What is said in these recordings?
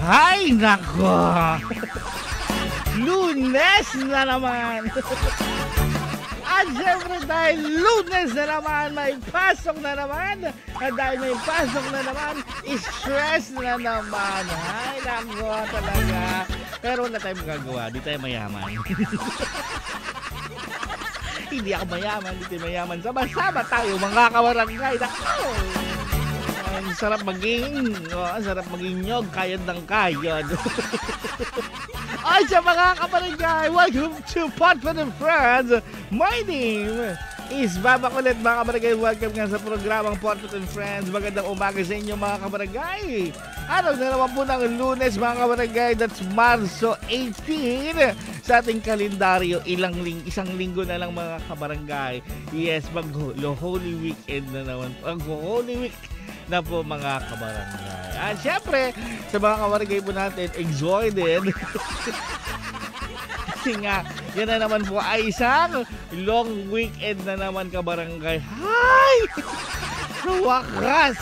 Hay nako! Lunes na naman! At syempre dahil Lunes na naman, may pasok na naman. At dahil may pasok na naman, stress na naman. Ay nako talaga. Pero wala tayong magagawa, di tayo mayaman. Hindi ako mayaman, hindi tayo mayaman. Sama-sama tayo mga kabarangay. Nako! Ang sarap maging, sarap maging nyog, kayod ng kayod. Ay, sa mga kabarangay, welcome to Potpot and Friends. My name is Baba Kulit, mga kabarangay. Welcome nga sa programang Potpot and Friends. Magandang umaga sa inyo, mga kabarangay. Araw na naman po ng Lunes, mga kabarangay. That's Marso 18 sa ating kalendaryo. Isang linggo na lang, mga kabarangay. Yes, mag-Holy Weekend na naman. Mag-Holy Week na po, mga kabarangay. At syempre, sa mga kabarangay po natin, excited. Kasi nga, yan na naman po ay isang long weekend na naman, kabarangay. Hay! Sa wakas!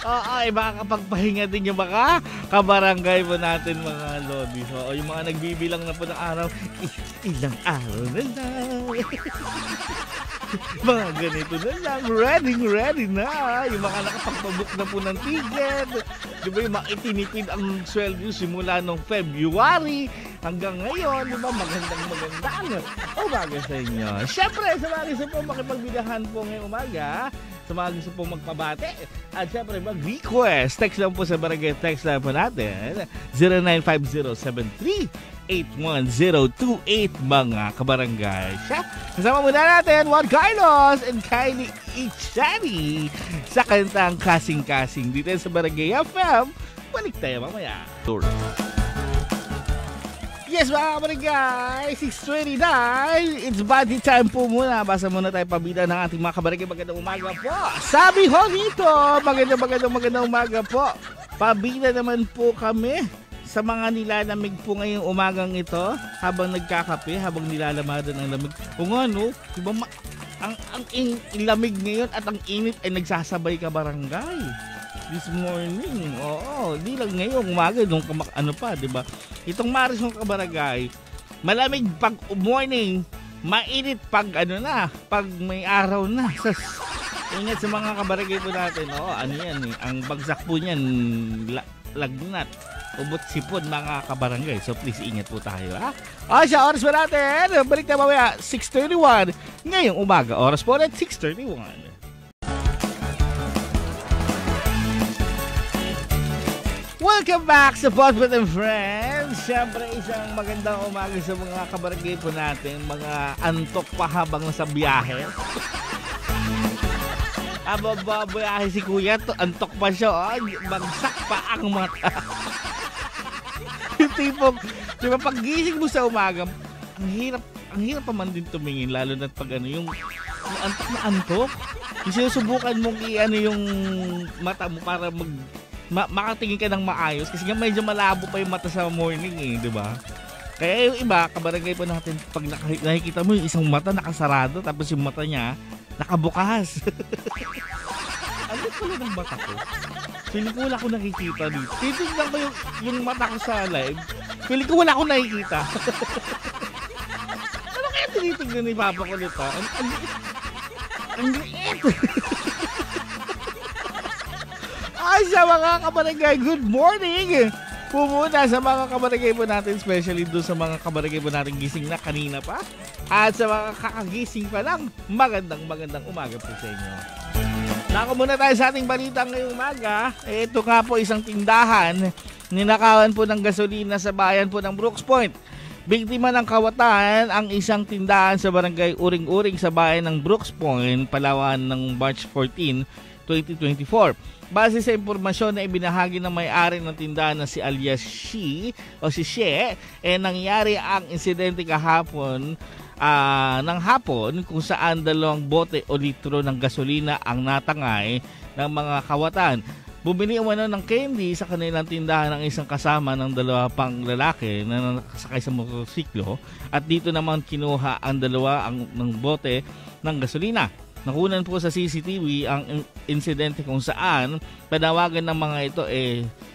Ay, makakapagpahinga din yung mga kabarangay po natin, mga lodi. So, yung mga nagbibilang na po ng araw, ilang araw na lang. Mga ganito na lang, ready na. Yung mga nakapagpabook na po ng ticket. Di ba yung mga itinipid ang sweldo simula nung February hanggang ngayon, di ba? Magandang umaga sa inyo. Siyempre, sa mga gusto po makipagbidahan po ngayong umaga, sa mga gusto po magpabate, at siyempre mag-request, text lang po sa barangay text lang po natin, 0950-73-81028, mga kabarangay. Kasama muna natin Juan Carlos and Kylie Ichani sa kantang Kasing-Kasing dito sa Barangay FM. Balik tayo mamaya. Yes, mga kabarangay, 6:29. It's body time po muna. Basa muna tayo pabida ng ating mga kabarangay. Magandang umaga po. Sabi ho dito, magandang umaga po. Pabida naman po kami sa mga nilalamig po ngayong umagang ito habang nagkakape, habang nilalamadan ang lamig. O nga, no? Diba, ang lamig ngayon at ang init ay nagsasabay, kabarangay. This morning, di lang ngayong umaga, nung di ba? Itong Maris ng kabarangay, malamig pag morning, mainit pag pag may araw na. Ingat sa mga kabarangay po natin, yan ang bagsak po niyan, lagnat, ubot sipon, mga kabarangay. So please ingat po tayo, ha? Sa oras po natin, balik tayo mamaya, 6:31, ngayong umaga, oras po ulit, 6:31. Welcome back sa Potpot and Friends. Siyempre, isang magandang umaga sa mga kabarangay po natin. Mga antok pa habang nasa biyahe. Biyahe si Kuya, antok pa siya. Bagsak pa ang mata. Yung tipong, di ba, pag gising mo sa umaga, ang hirap pa man din tumingin, lalo na pag yung antok na antok. Yung sinusubukan mong yung mata mo para makatingin ka ng maayos kasi nga medyo malabo pa yung mata sa morning, di ba? Kaya yung iba, kabarangay po natin, pag nakikita mo yung isang mata nakasarado tapos yung mata niya nakabukas. Ano pala ng mata ko? Feeling ko wala akong nakikita dito. Titignan ko yung mata ko sa live. Feeling ko wala akong nakikita. Ano kaya tinitignan ni Papa ko nito? Ang liit! Sa mga kabarangay, good morning! Pumunta sa mga kabarangay po natin, especially doon sa mga kabarangay po natin gising na kanina pa. At sa mga kakagising pa lang, magandang umaga po sa inyo. Nako muna tayo sa ating balita ngayong umaga. Ito nga po, isang tindahan, ninakawan po ng gasolina sa bayan po ng Brooks Point. Biktima ng kawatan ang isang tindahan sa barangay Uring-Uring sa bayan ng Brooks Point, Palawan ng March 14, 2024. Base sa impormasyon na ibinahagi ng may-ari ng tindahan na si alias She o si She, nangyari ang insidente kahapon ng hapon kung saan 2 bote o litro ng gasolina ang natangay ng mga kawatan. Bumili umano ng candy sa kanilang tindahan ng isang kasama ng 2 pang lalaki na nakasakay sa motorsiklo at dito naman kinuha ang 2 ng bote ng gasolina. Nakunan po sa CCTV ang insidente kung saan panawagan ng mga ito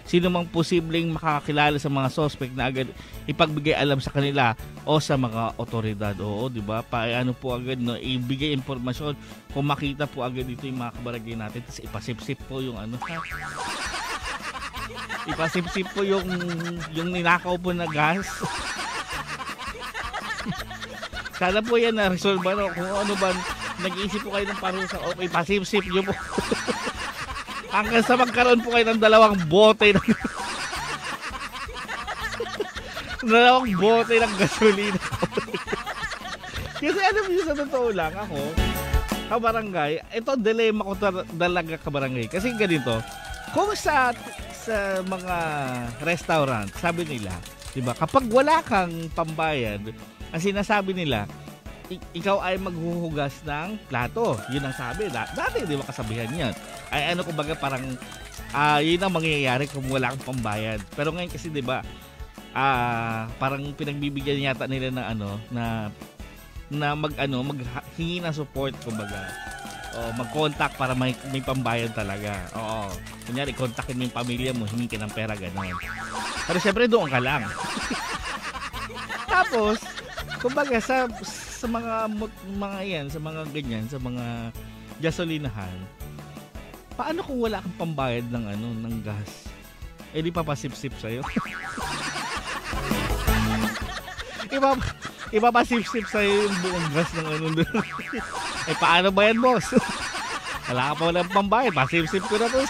sino mang posibleng makakilala sa mga suspect na agad ipagbigay alam sa kanila o sa mga otoridad. Oo, di ba? Paano po agad ibigay impormasyon kung makita po agad dito yung mga kabarangay natin, tapos ipasip-sip po yung ipasip-sip po yung ninakaw po na gas. Sana po yan na-resolve kung ano ba nag-iisip po kayo ng parusa. Okay, pasip-sip nyo po. Hanggang sa magkaroon po kayo ng dalawang bote ng gasolina. Kasi alam niyo, sa totoo lang ako, kabarangay, ito dilemma ko talaga kabarangay. Kasi ganito, kung sa mga restaurant, sabi nila, diba, kapag wala kang pambayad, ang sinasabi nila, ikaw ay maghuhugas ng plato. Yun ang sabi. Dati, di ba, kasabihan yan? Ay kumbaga parang, yun ang mangyayari kung wala kang pambayad. Pero ngayon kasi, di ba, parang pinagbibigyan yata nila na maghingi ng support, kumbaga. O mag-contact para may pambayad talaga. Oo. Kunyari, kontakin mo yung pamilya mo, hingi ka ng pera, gano'n. Pero syempre, doon ka lang. Tapos, kumbaga, sa mga yan, sa mga ganyan, sa mga gasolinahan, paano kung wala kang pambayad ng gas? Di papasip-sip sa'yo. Ipapasip-sip sa'yo yung buong gas ng doon. Paano ba yan, boss? Wala ka pa walang pambayad, pasip-sip ko na to.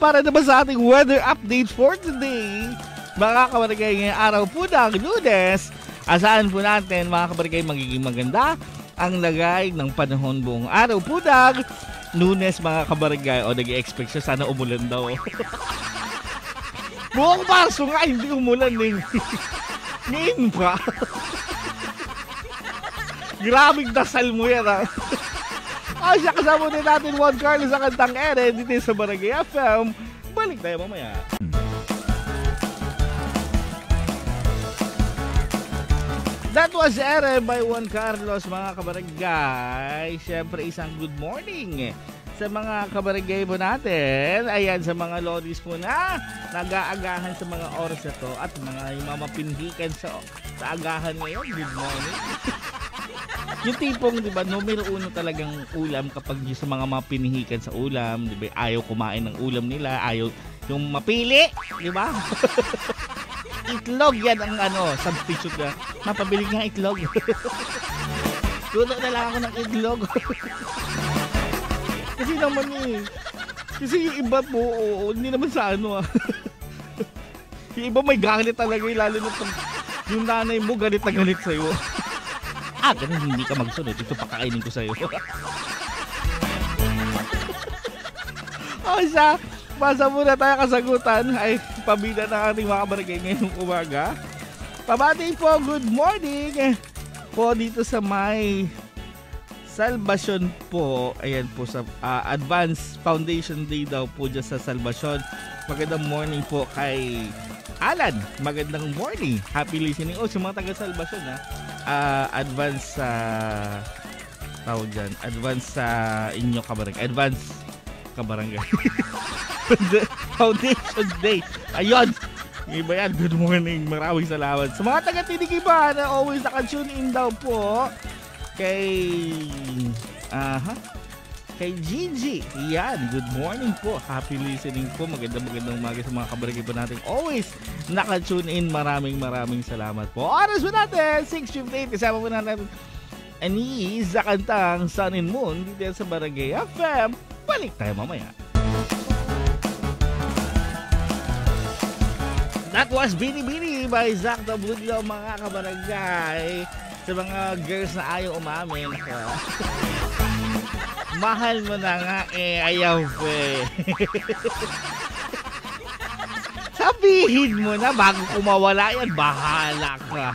Para naman sa ating weather update for today, mga kabarangay, ngayong araw po ng Lunes, asahan po natin, mga kabarangay, magiging maganda ang lagay ng panahon buong araw po ng Lunes, mga kabarangay. O nag-i-expect siya, sana umulan daw. Buong Marso nga, hindi umulan din. Ngayon pa. Grabing dasal mo yan, ha? Siya, kasama din natin Juan Carlos sa kantang Ere dito sa Barangay FM. Balik tayo mamaya. That was Ere by Juan Carlos, mga kabarangay. Siyempre, isang good morning sa mga kabarangay po natin. Ayan, sa mga lodis po na nag-aagahan sa mga oras na to at mga mapinhikan sa agahan ngayon. Good morning. Yung tipong, di ba, numero uno talagang ulam kapag yung sa mga mapinihikan sa ulam, di ba, ayaw kumain ng ulam nila, ayaw yung mapili, di ba? Itlog yan ang substitute na. Mapabili nga itlog. Tulo na lang ako ng itlog. Kasi naman kasi yung iba po, hindi naman sa yung iba may galit talaga, lalo na yung nanay mo galit na galit sa'yo. Ganun, hindi ka magsunod. Ito pakainin ko sa'yo. Basa muna tayo kasagutan. Ay, pabida ng ating mga kabarangay ngayong umaga. Pabati po, good morning po dito sa may Salvacion po. Ayan po sa Advanced Foundation Day daw po dyan sa Salvacion. Magandang morning po kay Alan. Magandang morning. Happy listening. Sa mga taga-Salvacion, advance tawag dyan, advance sa inyo kabarangay, advance kabarangay Foundation Day. Ayun, iba yan. Good morning, maraming salamat sa mga taga-tinig iba na always naka-tune in daw po kay Gigi. Yan, good morning po, happy listening po. Magandang umaga sa mga kabarangay po natin always naka-tune in. Maraming salamat po. Oras po natin 6:58, kasama po natin Anis sa kantang Sun and Moon dito sa Barangay FM. Balik tayo mamaya. That was Bini Bini by Zach Tabudlo, mga kabarangay. Sa mga girls na ayaw umamin, mahal mo na nga ayaw sabihin mo na bago kumawala yan, bahala ka.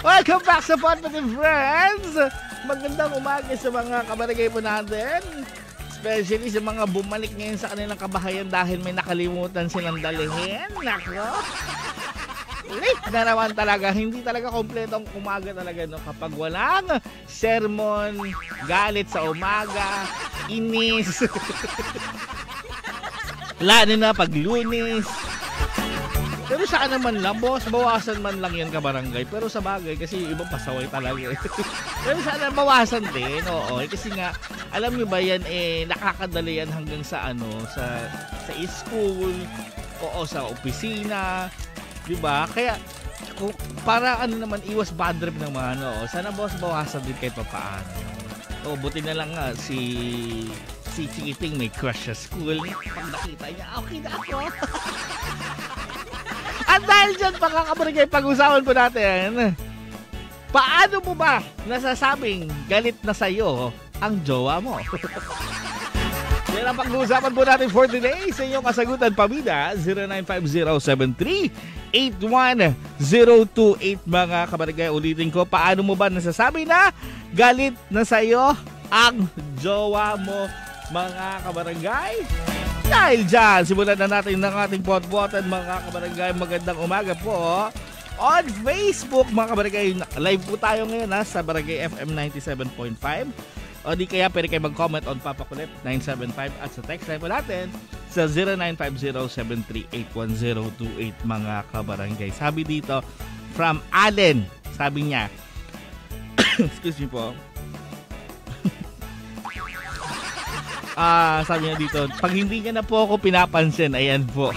Welcome back sa Podmative Friends. Magandang umaga sa mga kabarangay po natin, especially sa mga bumalik ngayon sa kanilang kabahayan dahil may nakalimutan silang dalhin. Nako, Late na naman talaga. Hindi talaga kompleto ang umaga talaga, no? Kapag walang sermon, galit sa umaga, inis. Lalo na pag Lunes. Pero saan naman lang, boss, bawasan man lang yan kabarangay. Pero sa bagay, kasi yung ibang pasaway talaga. Pero sana bawasan din, oo. Kasi nga, alam nyo ba yan, nakakadala yan hanggang sa sa school, oo, sa opisina, di ba? Kaya, para naman, iwas bad trip ng mga sana boss, bawasan din kahit papaano. O, buti na lang nga, si Chikiting may crush sa school. Pag nakita niya, okay na ako. At dahil dyan, mga kabarangay, pag-usapan po natin, paano mo ba nasasabing galit na sa'yo ang jowa mo? Yan ang pag-uusapan po natin for today sa inyong kasagutan, pamida 0950-7381-028. Mga kabarangay, ulitin ko, paano mo ba nasasabi na galit na sa'yo ang jowa mo, mga kabarangay? Dahil dyan, simulan na natin ng ating potpotan, mga kabarangay. Magandang umaga po. On Facebook, mga kabarangay, live po tayo ngayon sa Barangay FM 97.5. O di kaya pwede kayo mag-comment on Papa Kulit 975 at sa text line po natin sa 0950-738-1028, mga kabarangay. Sabi dito, from Allen, sabi niya, excuse me po, sabi niya dito, pag hindi niya na po ako pinapansin, ayan po.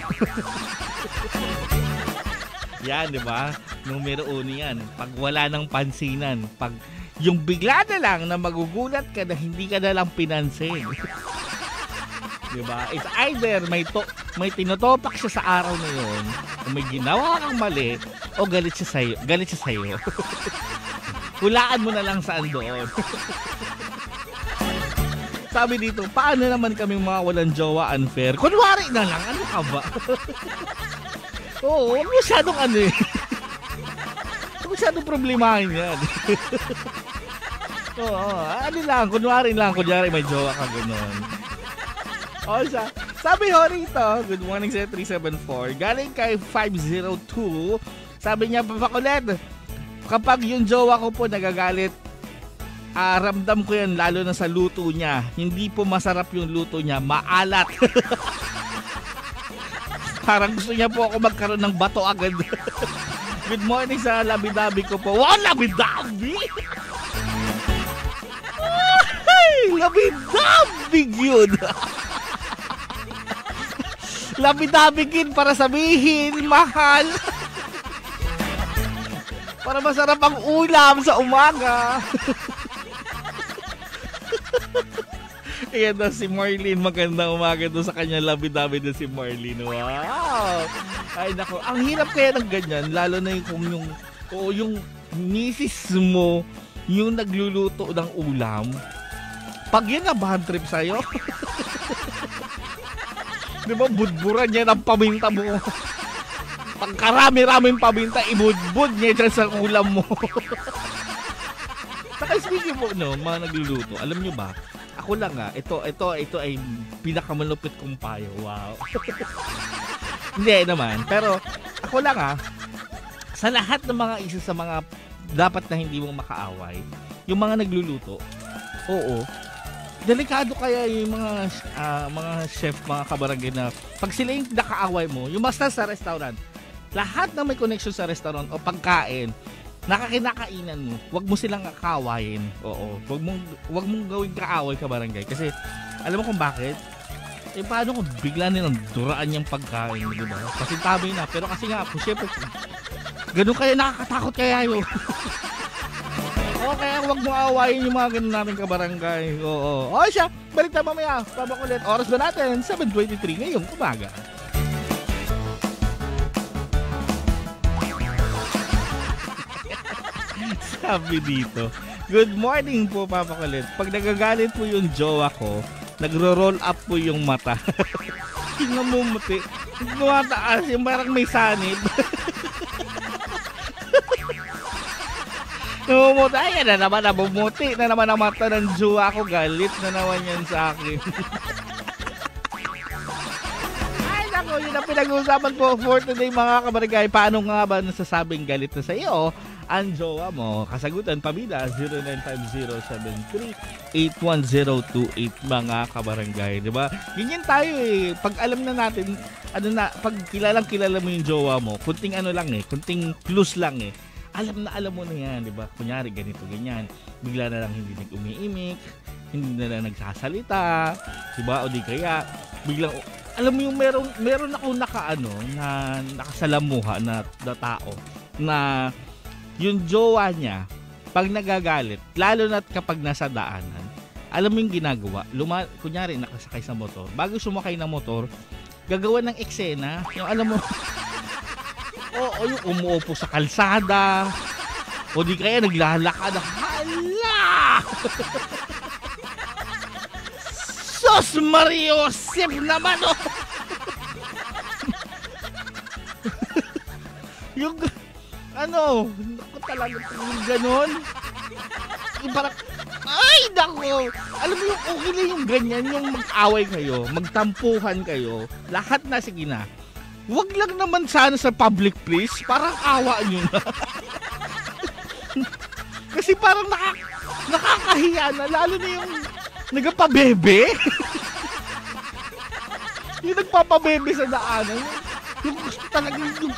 Yan, di ba? Numero 1 yan. Pag wala ng pansinan, pag yung bigla na lang na magugulat ka na hindi ka na lang pinansin. Di ba? It's either may tinotopak siya sa araw na yun, o may ginawa kang mali, o galit siya sa'yo. Hulaan mo na lang saan doon. Sabi dito, paano naman kaming mga walang jowa unfair? Kunwari na lang, ano ka ba? Oo, huwag masyadong huwag masyadong problemahin yan. Oo, kunwari may jowa ka, gano'n. O siya, sabi ho rito, good morning sa 374, galing kay 502, sabi niya, Papa Kulit, kapag yung jowa ko po nagagalit, ramdam ko yan lalo na sa luto niya. Hindi po masarap yung luto niya, maalat. Parang gusto niya po ako magkaroon ng bato agad. Good morning sa labi-dabi ko po. Wow, labi-dabi! Ay, labi-dabi yun! Labi-dabi kin para sabihin, mahal. Para masarap ang ulam sa umaga. Ayan na si Marlene. Magandang umaga doon sa kanya. Labi-dabi na si Marlene. Wow! Ay nako, ang hirap kaya ng ganyan. Lalo na yung misis mo yung nagluluto ng ulam. Pag yun na bad trip sa'yo. Di ba, budburan niya ng paminta mo. Pag karami-raming paminta, ibudbud niya dyan sa ulam mo. Saka speaking po, mga nagluluto, alam nyo ba, ako lang ito ay pinakamalupit kong payo. Wow. Hindi naman, pero ako lang sa lahat ng mga isa sa mga dapat na hindi mo makaaway, yung mga nagluluto, oo, delikado kaya yung mga chef, mga kabarangay na pag sila yung nakaaway mo, yung basta sa restaurant, lahat na may connection sa restaurant o pagkain, nakakinakainan mo, wag mo silang kaawayin. Oo, wag mong gawing kaaway ka barangay kasi alam mo kung bakit? Paano kung bigla nilang duraan yung pagkain, di ba? Kasi tabi na, pero kasi nga, syempre, ganun kaya nakakatakot kaya yun. O kaya wag mo aawayin yung mga ganun natin kabarangay. Oo. O siya, balik na mamaya. Papa Kulit, oras ba natin? 7:23 ngayong umaga. Sabi dito, good morning po, Papa Kulit. Pag nagagalit po yung jowa ko, nagro-roll up po yung mata. Namumuti. Tumataas yung parang may sanib. Namumuti. Ay, na naman, namumuti na naman ang mata ng jowa ko. Galit na naman yan sa akin. Ay, naku, Yun ang pinag-uusapan po for today mga kabarangay. Paano nga ba nasasabing galit na sa iyo ang jowa mo? Kasagutan, pabida 0950-73-81028 mga kabarangay, di ba? Ganyan tayo eh. Pag alam na natin, pag kilala mo yung jowa mo, kunting kunting clues lang eh. Alam mo na yan, di ba? Kunyari, ganito, ganyan. Bigla na lang hindi umiimik, hindi na lang nagsasalita, di ba? O di kaya, biglang, alam mo yung meron ako na nakasalamuha na tao na yung jowa niya, pag nagagalit, lalo na kapag nasa daanan, alam mo yung ginagawa, kunyari, nakasakay sa motor, bago sumakay ng motor, gagawa ng eksena, yung alam mo, o yung umuupo sa kalsada, o di kaya naglalakad, hala! Sos Mariosep naman, oh! Yung, talaga yung ganon. Yung parang, ay, nako! Alam mo yung okay na yung ganyan, yung mag-away kayo, magtampuhan kayo, lahat na, sige na. Wag lang naman sana sa public place, parang awa nyo na. Kasi parang nakakahiya na, lalo na yung nagpapabebe. Yung nagpapabebe sa daanan, yung gusto talaga, yung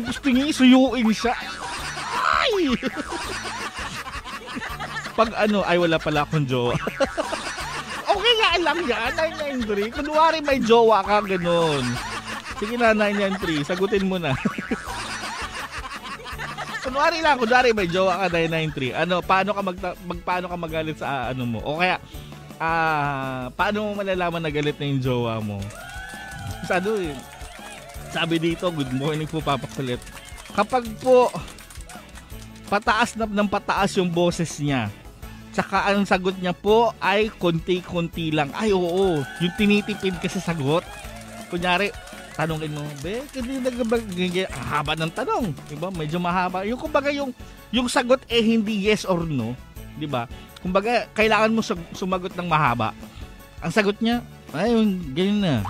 gusto niya, suyuin siya. Ay! Pag ay wala pala akong jowa. Okay nga lang yan, 993. Kunwari may jowa ka, ganun. Sige na, 993, sagutin mo na. Kunwari may jowa ka, 993. Paano ka magalit sa mo? O kaya, paano mo malalaman na galit na yung jowa mo? Sabi dito, good morning po, Papa Kulit. Kapag po, pataas yung boses niya, tsaka ang sagot niya po ay konti-konti lang. Ay, oo, yung tinitipid ka sa sagot. Kunyari, tanongin mo, hindi haba ng tanong, diba? Medyo mahaba. Yung kumbaga yung sagot hindi yes or no, diba? Kumbaga kailangan mo sumagot ng mahaba. Ang sagot niya, ay, ganyan na.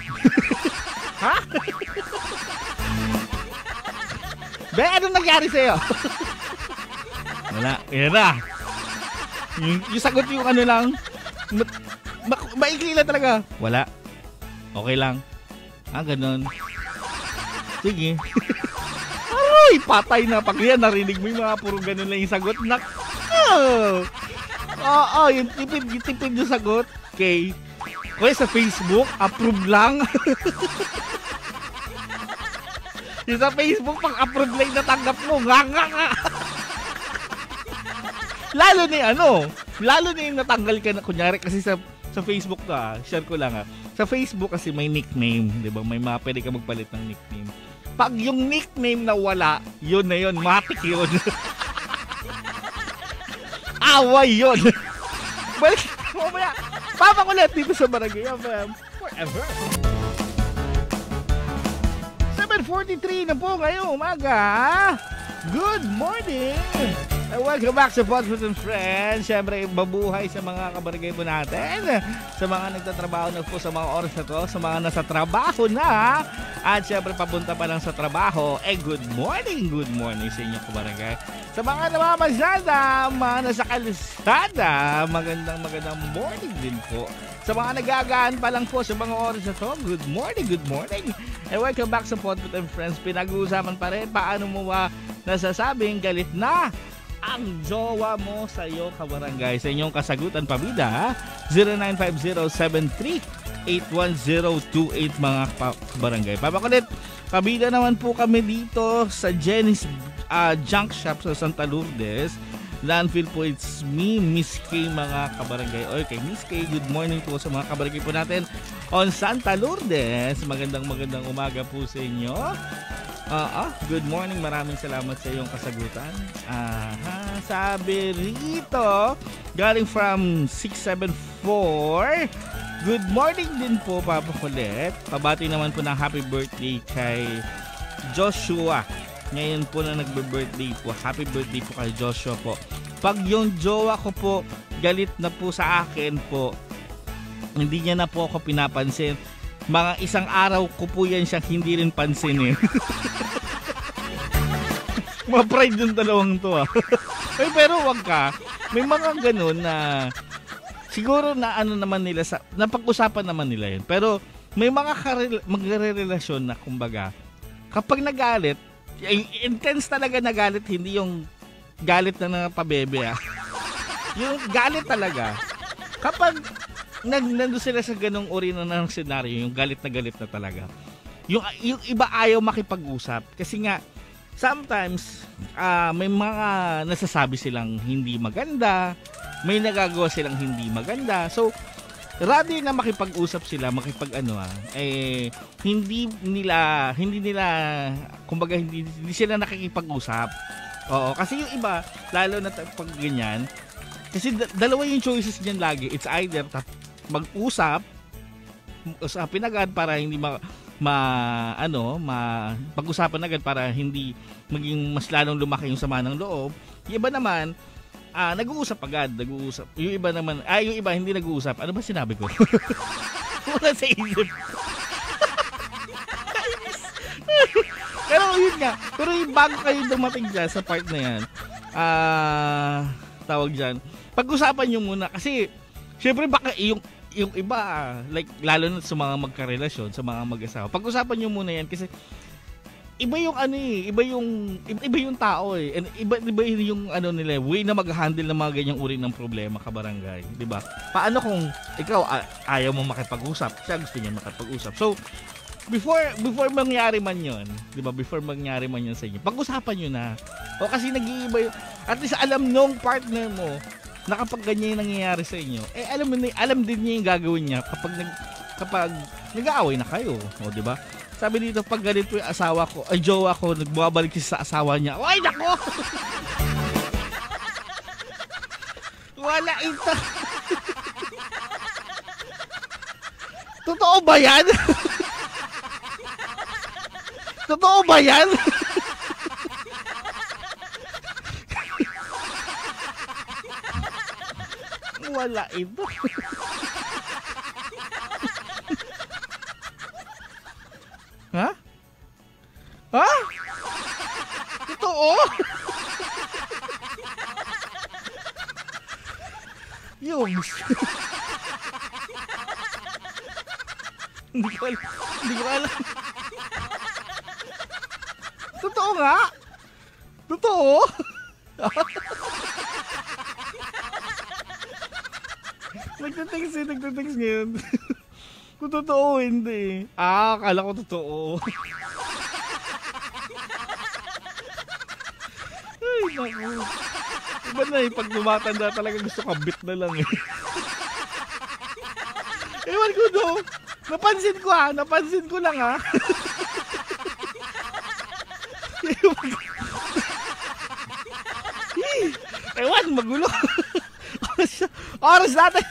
Ha? Ano nangyari sa'yo? Wala, yan na. Yung sagot yung lang, maikli lang talaga. Wala. Okay lang. Ganun. Sige. Ay, patay na. Pag yan, narinig mo yung mga puro ganun lang yung sagot. Yung tipid yung sagot. Okay. Kaya sa Facebook, approve lang. Yung sa Facebook, pag approve lang natanggap mo. Nga. Lalo na yung natanggal ka na, kunyari, kasi sa Facebook share ko lang sa Facebook kasi may nickname, di ba? May pwede ka magpalit ng nickname. Pag yung nickname na wala, yun na yun, matik yun. Away yun. Balik, mamaya, Papa Kulit dito sa Barangay FM forever. 7:43 na po ngayong umaga. Good morning! Welcome back sa Podfoot and Friends. Siyempre, mabuhay sa mga kabarangay po natin. Sa mga nagtatrabaho na po sa mga oras na to. Sa mga nasa trabaho na. At siyempre, papunta pa lang sa trabaho. Good morning sa inyo kabarangay. Sa mga namamasada, mga nasa kalsada, magandang morning din po. Sa mga nagagaan pa lang po sa mga oras na to, good morning. And welcome back sa Podfoot and Friends. Pinag-uusapan pa rin paano mo nasasabing galit na ang jowa mo sa iyo kabarangay. Sa inyong kasagutan, pabida 0950-73-81028 mga kabarangay. Papa Kulit, pabida naman po kami dito sa Jenny's Junk Shop sa Santa Lourdes. Landfill po, it's me, Miss K mga kabarangay. Okay, Miss K, good morning po sa mga kabarangay po natin on Santa Lourdes. Magandang umaga po sa inyo. Good morning. Maraming salamat sa iyong kasagutan. Sabi rito, galing from 674. Good morning din po, Papa Kulit. Pabati naman po ng happy birthday kay Joshua. Ngayon po na nagbe-birthday po. Happy birthday po kay Joshua po. Pag yung jowa ko po galit na po sa akin po, hindi niya na po ako pinapansin. mga isang araw ko po yan siyang hindi rin pansinin. Ma-pride yung dalawang to Ay, pero wag ka. May mga ganun na siguro na ano naman nila napag-usapan naman nila yun. Pero may mga magre-relasyon na kumbaga kapag nagalit, intense talaga nagalit, hindi yung galit na pabebe Yung galit talaga. Kapag nandun sila sa ganung uri ng senaryo, yung galit na talaga. Yung iba ayaw makipag-usap kasi nga sometimes may mga nasasabi silang hindi maganda, may nagagawa silang hindi maganda. So rather na makipag-usap sila, hindi nila kumbaga hindi sila nakikipag-usap. Oo, kasi yung iba lalo na pag ganyan, kasi dalawa yung choices niyan lagi. It's either usapin agad para hindi pag-usapan agad para hindi maging mas lalong lumaki yung sama ng loob. Yung iba naman, nag-uusap agad. Yung iba naman, yung iba hindi nag-uusap. Ano ba sinabi ko? Wala sa isip. Pero yun nga. Pero yung bago kayo dumating dyan sa part na yan, tawag dyan, pag-usapan nyo muna. Kasi, syempre baka yung iba, like, lalo na sa mga magkarelasyon, sa mga mag-asawa, pag-usapan nyo muna yan kasi iba yung iba yung tao and iba yung nila, way na mag-handle ng mga ganyang uri ng problema, kabarangay, di ba? Paano kung ikaw ayaw mo makipag-usap, siya gusto niya makipag-usap. So before mangyari man yon, di ba? Before mangyari man yon sa inyo, pag-usapan niyo na. O kasi nag-iiba at least alam nung partner mo na kapag ganyan yung nangyayari sa inyo, alam din niya yung gagawin niya kapag nag-aaway na kayo, o di ba? Sabi dito, pag ganito yung jowa ko, nagbabalik siya sa asawa niya. Ay, nako! Wala ito. Totoo ba yan? Totoo ba yan? Wala ito. Ha? Ha? Totoo? Yung Hindi ko alam. Totoo nga? Totoo? Nagtatext ngayon. Kung totoo, hindi. Akala ko totoo. Ay, naku. Iba na pag tumatanda talaga gusto kabit na lang Ewan ko do. Napansin ko lang Ewan, magulo. Oras natin.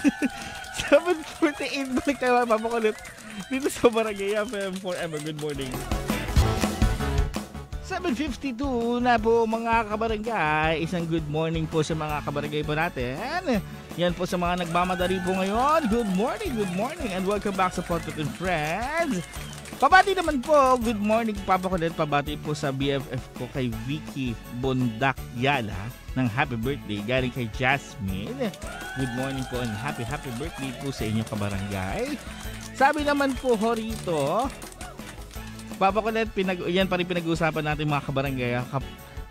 7:48, balik tayo mapapakulit dito sa Barangay FM 4M. Good morning. 7:52 na po mga kabarangay. Isang good morning po sa mga kabarangay po natin. Yan po sa mga nagmamadali po ngayon. Good morning and welcome back sa Portrait and Friends. Pabati naman po, good morning Papa Kulit. Pabati po sa BFF ko kay Vicky Bondak Yala ng happy birthday. Galing kay Jasmine. Good morning po and happy birthday po sa inyo kabarangay. Sabi naman po rito, Papa Kulit, yan pa rin pinag-uusapan natin mga kabarangay.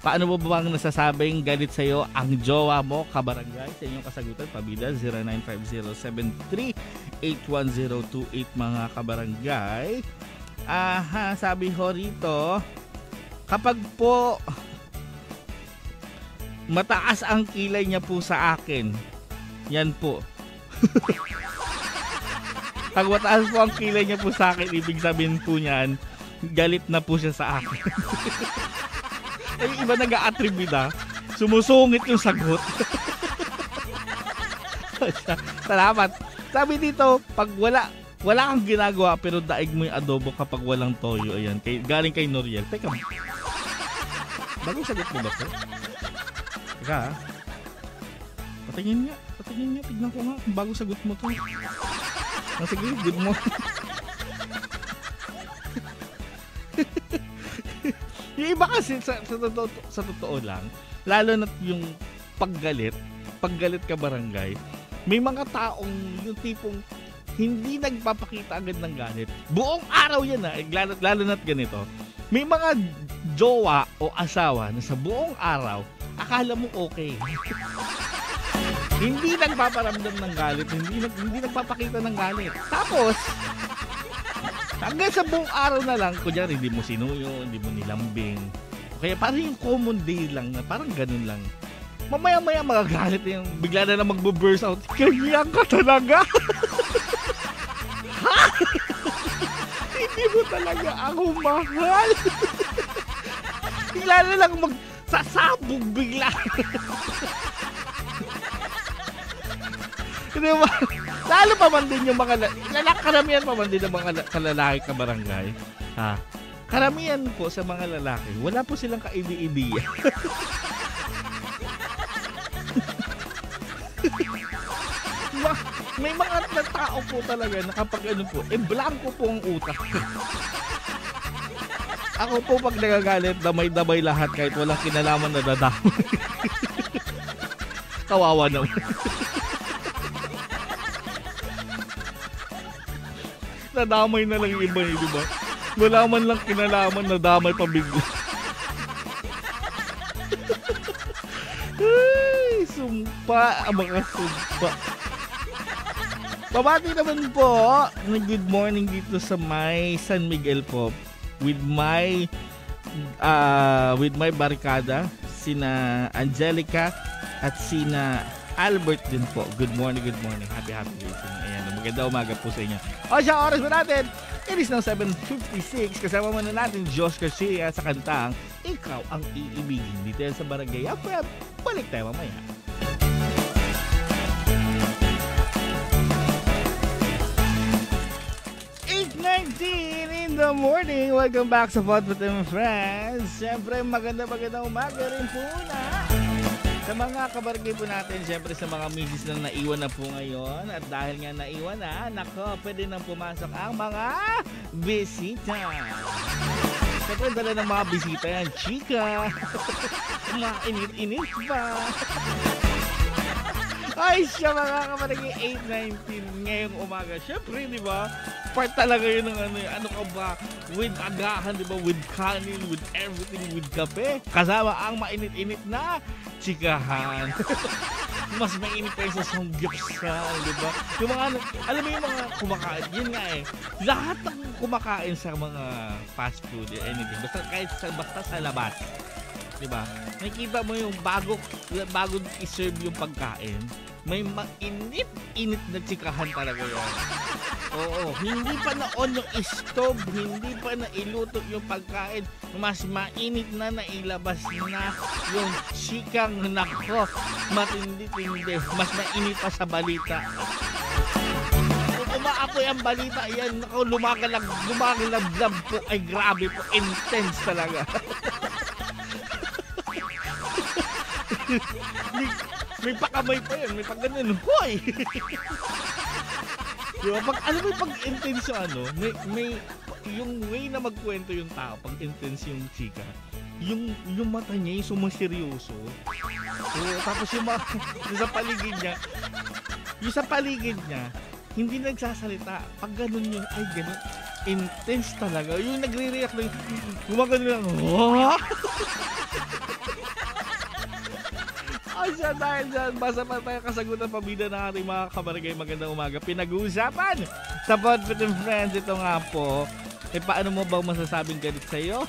Paano mo ba bang nasasabing galit sa'yo ang jowa mo, kabarangay? Sa inyong kasagutan, pabida 0950-73-81028 mga kabarangay. Sabi rito, kapag po mataas ang kilay niya po sa akin, yan po. Pag mataas po ang kilay niya po sa akin, ibig sabihin po niyan, galit na po siya sa akin. Ay, iba nag-a-attribute sumusungit yung sagot. Salamat. Sabi dito, pag wala kang ginagawa pero daig mo yung adobo kapag walang toyo. Ayan, galing kay Noriel. Teka, bagong sagot mo ba ito? Teka, patingin nga. Tignan ko nga kung bagong sagot mo to. Sige, good morning. Yung iba kasi sa totoo lang, lalo na yung paggalit ka barangay, may mga taong yung tipong hindi nagpapakita agad ng galit. Buong araw yan lalo na't ganito. May mga jowa o asawa na sa buong araw, akala mo okay. Hindi nagpaparamdam ng galit, hindi nagpapakita ng galit. Tapos, hanggang sa buong araw na lang, kunyari, hindi mo sinuyo, hindi mo nilambing. Kaya parang yung common day lang, na parang ganun lang. Mamaya-maya magagalit na yung bigla na lang magbo-burst out. Kaya ka talaga! Ha? Hindi mo talaga ako mahal! Bigla na lang magsasabog bigla. Diba? Lalo pa man din yung mga karamihan pa man din ng mga kalalaki ka barangay. Ha? Karamihan po sa mga lalaki, wala po silang kaidi-ideya. May mga tao po talaga na kapag ano po, blanco po ang utak. Ako po pag nagagalit, damay-damay lahat kahit walang kinalaman na dadamay. Kawawa naman. Nadamay na lang yung iba di ba? Wala man lang kinalaman, nadamay pa bigla. Ay, sumpa, mga sumpa. Babati naman po ng good morning dito sa may San Miguel po with my barkada, sina Angelica at sina Albert din po. Good morning. Happy listening. Ayan, maganda umaga po sa inyo. O siya, oras mo natin. It is now 7:56. Kasama muna natin Josh Garcia sa kantang Ikaw ang Iibigin. Dito yan sa Barangay FM. Balik tayo mamaya. 8:19 in the morning. Welcome back sa Pod with my friends. Siyempre, magandang umaga rin po na sa mga kabarangay po natin, siyempre sa mga misis na naiwan na po ngayon. At dahil nga naiwan na, nako, pwede nang pumasok ang mga bisita. Siyempre, dala ng mga bisita yan, chika. Mga init-init pa. Ay siya mga kabarangay, 8:19 ngayong umaga. Siyempre, di ba? Part talaga yun ng ano ka ba? With agahan, di ba? With kanin, with everything, with kape. Kasama ang mainit-init na chikahan. Mas mainit pa yung sa samgyupsal, di ba? Yung mga, alam mo yung mga kumakain, yun nga lahat ng kumakain sa mga fast food, anything, basta sa labas. Diba? Nakikita mo yung bago i-serve yung pagkain, may mainit-init na chikahan talaga yan. Oo, hindi pa na-on yung stove, hindi pa na-iluto yung pagkain, mas mainit na nailabas na yung chikang nako, matindi-tindi, mas mainit pa sa balita. Kung umaapoy ang balita, yan, nako, lumagalab po, ay grabe po, intense talaga. may pakamay pa yan, may pag ganun, hoy! Diba? Alam mo pag intense yung may yung way na magkwento yung tao, pag intense yung chika, yung mata niya, yung sumaseryoso. Tapos yung sa paligid niya, hindi nagsasalita. Pag ganun yun, ay ganun, intense talaga. Yung nagre-react na gumagano lang, oh! Ay siya, dahil dyan, basa pa tayo kasagutan pabida ng ating mga kabarangay. Magandang umaga. Pinag-uusapan sa Pod with Friends. Ito nga po, paano mo ba masasabing galit sa'yo?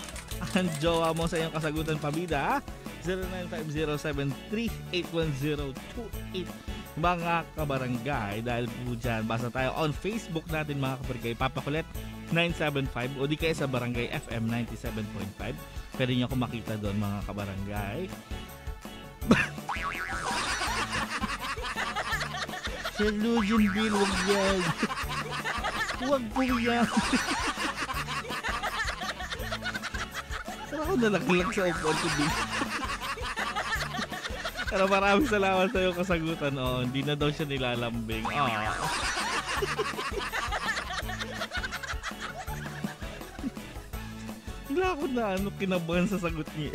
Ang jowa mo sa iyong kasagutan pabida, 095073810828. Mga kabarangay, dahil po dyan, basa tayo on Facebook natin mga kabarangay, Papakulet 975 o di kaya sa Barangay FM 97.5. Pwede nyo ako makita doon mga kabarangay. Sir Lujan Bill, huwag yan. Huwag po yan. Pero ako nalaglag sa upuan ko din. Pero maraming salamat sa iyong kasagutan. Hindi na daw siya nilalambing. bigla ako na kinabahan sa sagot niya.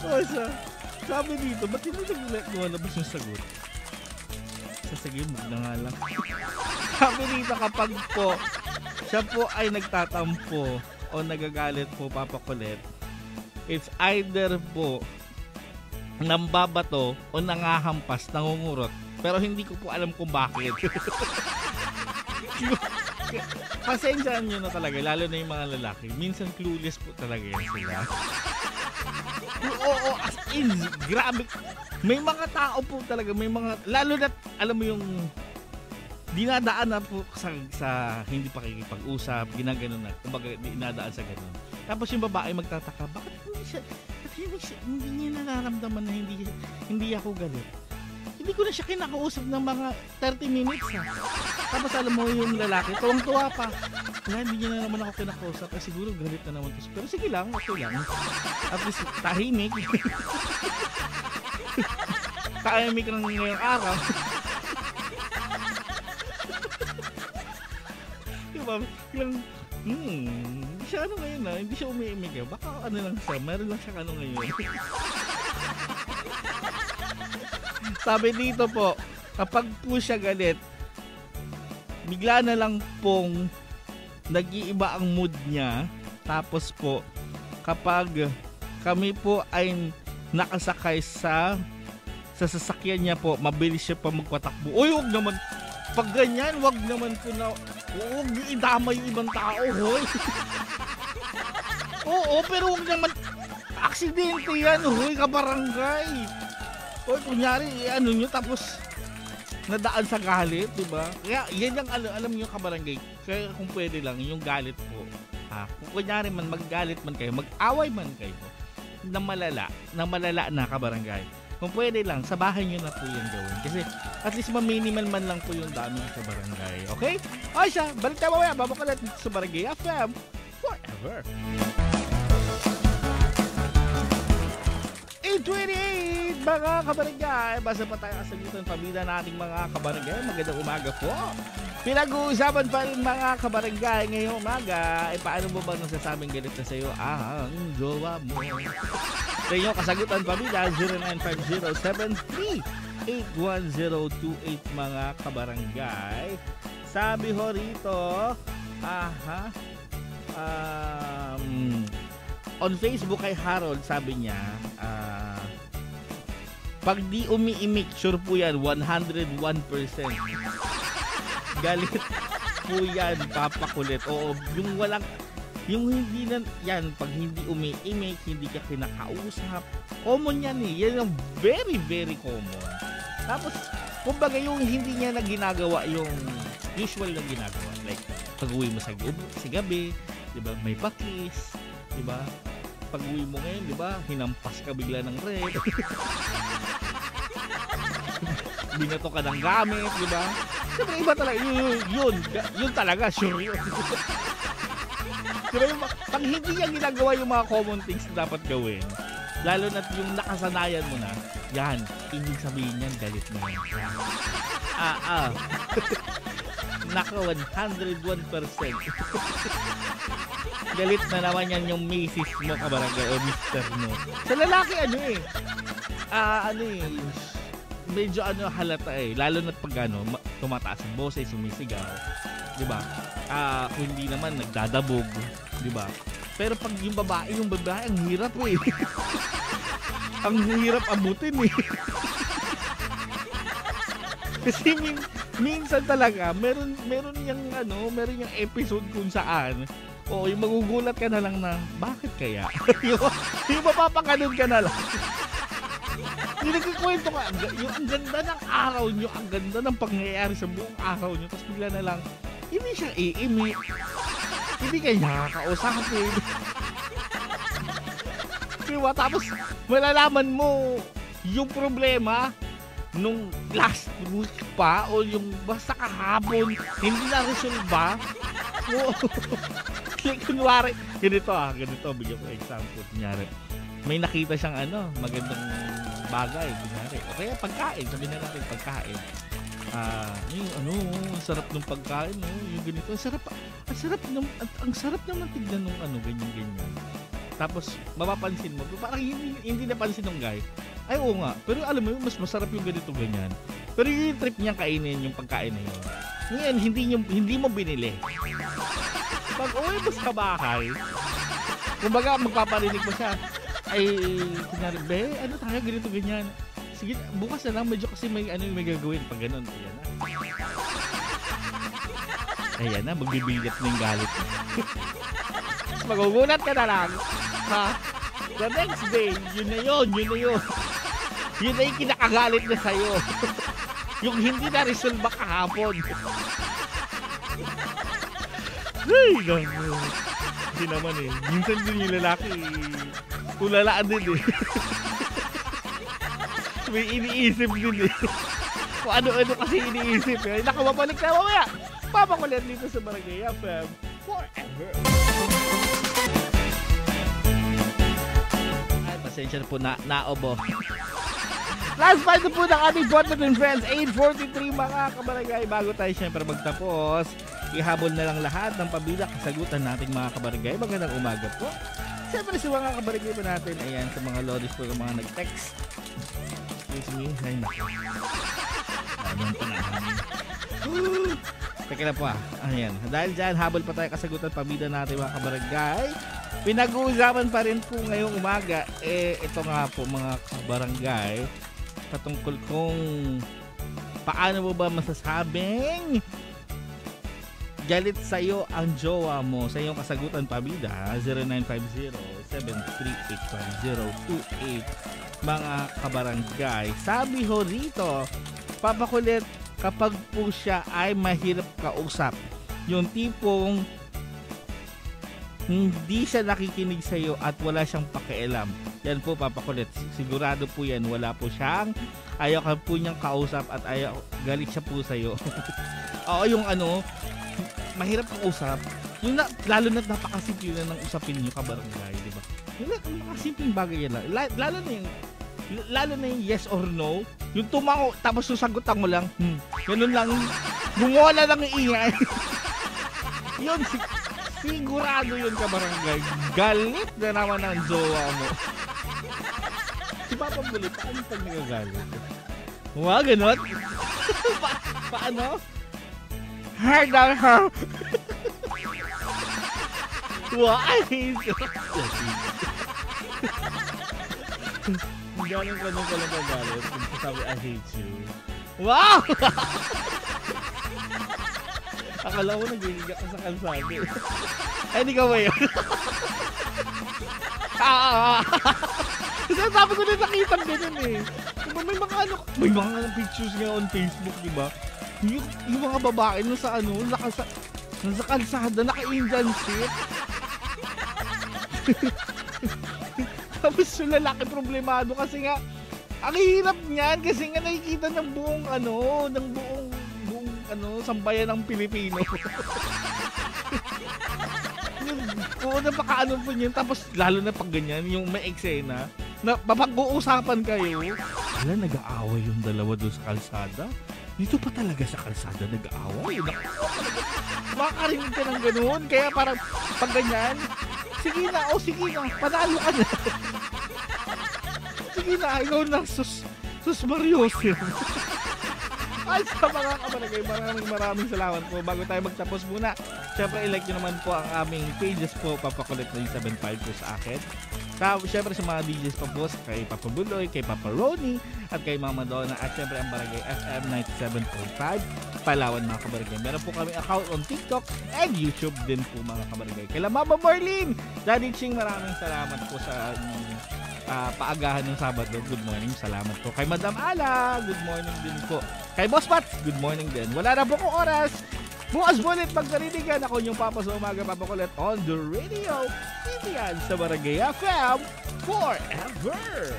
O siya, sabi dito, ba't hindi lumabas yung sagot? Sige, mo na nga lang. Sabi dito, kapag po, siya po ay nagtatampo o nagagalit po, Papa Kulit, it's either po nambabato o nangahampas, nangungurot. Pero hindi ko po alam kung bakit. Pasensyaan nyo na talaga, lalo na yung mga lalaki. Minsan clueless po talaga yan sila. Oo, as in, grabe. May mga tao po talaga, may mga, lalo na, alam mo yung, dinadaan na po sa hindi pakikipag-usap, ginaganon na, kumbaga dinadaan sa ganon. Tapos yung babae magtataka, bakit hindi niya nararamdaman na hindi ako galit? Hindi ko na siya kinakausap ng mga 30 minutes ha. Tapos alam mo yung lalaki, tuwang-tuwa pa. Wala, hindi niya na naman ako kinakausap. Siguro galit na naman to. Pero sige lang, okay lang. At least tahimik. Tahimik lang ngayong araw. Diba? Hindi siya ngayon na. Hindi siya umiimik. Baka lang siya. Meron lang siya ngayon. Sabi dito po, kapag po siya galit, bigla na lang pong nag-iiba ang mood niya. Tapos po, kapag kami po ay nakasakay sa sasakyan niya po, mabilis siya pa magpatakbo. Uy, huwag naman, pag ganyan, huwag naman po na, huwag niyo idama yung ibang tao, hoy. Oo, pero huwag naman, aksidente yan, hoy, kabarangay. O kunyari, nyo, tapos nadaan sa galit, diba? Kaya yan ang alam nyo kabarangay. Kaya kung pwede lang, yung galit po. Kung kunyari man, maggalit man kayo, mag-away man kayo, na malala na kabarangay. Kung pwede lang, sa bahay nyo na po yung gawin. Kasi at least ma-minimal man lang po yung dami sa barangay. Okay? Okay siya, balik tayo mamaya. Babakalat sa Barangay FM forever. 8:28 mga kabarangay, basa pa tayo kasagutan pamilya nating mga kabarangay. Magandang umaga po. Pinag-uusapan pa rin mga kabarangay ngayong umaga, paano mo ba nasasabing galit na sa'yo ang jowa mo? Sa inyo kasagutan pamilya 0950-73-81028 mga kabarangay. Sabi ho rito, on Facebook kay Harold, sabi niya, pag di umiimik, sure po yan, 101%. Galit po yan, Papa Kulit. Oo, yung walang, yung hindi na, yan, pag hindi umiimik, hindi ka kinakausap, common yan eh. Yan ang very, very common. Tapos, kumbaga yung hindi niya na ginagawa, yung usual na ginagawa. Like, pag-uwi mo sa gabi, diba, may pakis, diba? Pag-uwi mo ngayon, diba, hinampas ka bigla ng red. Binato ka ng gamit, diba? Siyempre, iba talaga, yun talaga, sure yun. Diba, pag hindi niya ginagawa yung mga common things na dapat gawin, lalo na yung nakasanayan mo na, yan, ibig sabihin yan, galit mo yan. Naka 101%. Galit na naman yan yung misis mo, kabarangay, o mister mo. Sa lalaki, medyo halata eh. Lalo na pag tumataas ang boses, sumisigaw. Diba? Kung hindi naman, nagdadabog. Diba? Pero pag yung babae, ang hirap eh. Ang hirap abutin eh. Kasi minsan talaga, meron yung episode kung saan, yung magugulat ka na lang na, bakit kaya? yung mapapakanon ka na lang. Yung nagkikwento ka, yung ang ganda ng araw nyo, ang ganda ng pangyayari sa buong araw nyo, tapos bigla na lang, hindi siya iimik. Hindi ka nakakausapin. Diba? Tapos, malalaman mo yung problema nung last week pa o yung basta kahapon, hindi na-resolve. Kunwari, ganito, bigyan ko example. Kunyari, may nakita siyang magandang bagay. Kunyari, o kaya pagkain, sabihin na natin pagkain. Yung ano, ang sarap ng pagkain, no? Yung ganito, ang sarap naman tignan nung ano, ganyan. Tapos, mapapansin mo, parang hindi napansin ng guy. Ay, oo nga. Pero alam mo, mas masarap yung ganito, ganyan. Pero yung trip niya kainin yung pagkain na yun. Ngayon, hindi mo binili. Pag uwi mo sa bahay, kumbaga magpaparinig mo siya, ay, kunyari, be, ano tayo, ganito, ganyan. Sige, bukas na lang, medyo kasi may gagawin pag ganun. Ayan na, magbibigat na yung galit. Magugulat ka na lang. Ha? The next day, yun na yun. Yun na yung kinakagalit na sa'yo. Yung hindi na-resolve kahapon. Ay, gano'n. Hindi naman eh. Minsan din yung lalaki, tulalaan din eh. May iniisip din eh. Kung ano-ano kasi iniisip eh. Nakamabalik na mamaya. Papakulit dito sa Barangay FM forever. Ay, pasensya na po naobo. Last fight na po ng ating Bottom and Friends, 8:43 mga kabarangay. Bago tayo syempre magtapos, ihabol na lang lahat ng pabida kasagutan nating mga kabarangay. Magandang umaga po. Siyempre sa mga kabarangay pa natin, ayan, sa mga lodis po yung mga nag-text. Excuse me, ay naku. Anong panahon. Teka na po ayan. Dahil dyan, habol pa tayo kasagutan pabida natin mga kabarangay. Pinag-uusapan pa rin po ngayong umaga, ito nga po mga kabarangay, patungkol kung paano mo ba masasabing galit sa'yo ang jowa mo. Sa iyong kasagutan pabida, 0950-7385028 mga kabarangay. Sabi ho rito, papakulit kapag po siya ay mahirap kausap. Yung tipong hindi siya nakikinig sa iyo at wala siyang pakialam. Yan po papakulit. Sigurado po yan. Wala po siyang, ayaw ka po niyang kausap at ayaw, galit siya po sa iyo. Oo, yung ano, mahirap kausap. Yung lalo na napakasimple na ng usapin niyo kabarangay, di ba? Yung napakasimpleng bagay yan lang. Lalo na yung yes or no. Yung tumango, tapos susagutan mo lang. Ganun lang. Gumawa lang ng ingay. Yun, sigurado yun kabarangay. Galit na naman ang jowa mo. Si Papa Bully, paano pag nagagalit? Wow, ganun? Paano? Hard on her. Wow, I hate you. Galing ka nung palang kagalit. Kung sabi, I hate you. Wow! Akala ko nagigiga ka sa kalsada. Ay, hindi ka ba yun? Sabi ko na nakita ganun eh. Diba, may mga pictures nga on Facebook, diba? Yung mga babae no sa ano, nasa kalsada, naka-Indian seat. Tapos yung lalaki problemado kasi nga, ang hirap niyan kasi nga nakikita ng buong sambayan ng Pilipino. Kung napakaano po niyan, tapos lalo na pag ganyan, yung may eksena, na mapag-uusapan kayo, wala, nag-aaway yung dalawa doon sa kalsada. Dito pa talaga sa kalsada nag-aaway. Makakarinig ka ng ganoon, kaya parang pag ganyan, sige na, panalo ka na. Sige na, ikaw na, sus Mariose. Ay, sa mga kabarangay, maraming salamat po. Bago tayo magtapos muna, syempre i-like nyo naman po ang aming pages po, papakulit na yung 75 po sa akin. Syempre sa mga DJs pa po, kay Papa Buloy, kay Papa Ronnie, at kay Mama Donna, at syempre ang Barangay FM 97.5, Palawan mga kabarangay. Meron po kami account on TikTok and YouTube din po mga kabarangay. Kay Mama Marlene, Daddy Ching, maraming salamat po sa paagahan ng Sabado. Good morning, salamat po. Kay Madam Ala, good morning din po. Kay Boss Pat, good morning din. Wala na po kong oras. Bukas ulit magkarinigan ako yung Papa sa umaga, papakulit on the radio. Hindi yan sa Barangay FM forever.